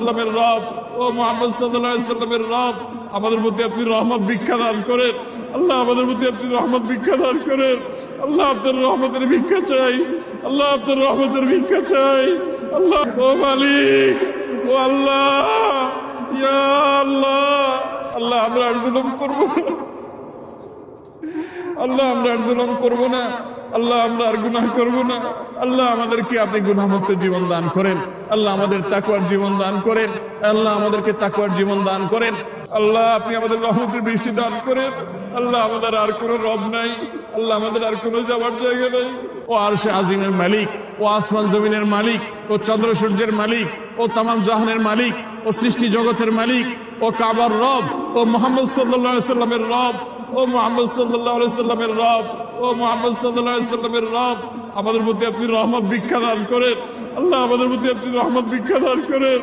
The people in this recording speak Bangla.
সাল্লামের রব, ও মুহাম্মদ সাল্লাল্লাহু আলাইহি সাল্লামের রব, আমাদের প্রতি আপনি রহমত ভিক্ষা দান করেন। আল্লাহ, আমাদের প্রতি আপনি রহমত ভিক্ষা দান করেন। আল্লাহ, আপনার রহমতের ভিক্ষা চাই। আল্লাহ, আপনার রহমতের ভিক্ষা চাই। আল্লাহ, ও মালিক, ও আল্লাহ, ইয়া আল্লাহ, আল্লাহ আমরা আর জুলুম করব না। আল্লাহ, আমরা আর জুলুম করব না। আল্লাহ, আমরা আর গুনাহ করব না। আল্লাহ, আমাদেরকে আপনি গুনাহমুক্ত জীবন দান করেন। আল্লাহ, আমাদের তাকওয়ার জীবন দান করেন। আল্লাহ, আমাদেরকে তাকওয়ার জীবন দান করেন। আল্লাহ, আপনি আমাদের রহমতের বৃষ্টি দান করেন। আল্লাহ, আমাদের আর কোনো রব নাই। আল্লাহ, আমাদের আর কোনো যাওয়ার জায়গা নাই। ও আরশে আজিমের মালিক, ও আসমান জমিনের মালিক, ও চন্দ্র সূর্যের মালিক, ও তামাম জাহানের মালিক, ও সৃষ্টি জগতের মালিক, ও কাবার রব, ও মুহাম্মদ সাল্লাল্লাহু আলাইহি সাল্লামের রব, ও মুহাম্মদ সাল্লাল্লাহু আলাইহি সাল্লামের রব, ও মুহাম্মদ সাল্লাল্লাহু আলাইহি সাল্লামের রব, আমাদের প্রতি আপনি রহমত ভিক্ষা দান করেন। আল্লাহ, আমাদের প্রতি আপনি রহমত ভিক্ষা দান করেন।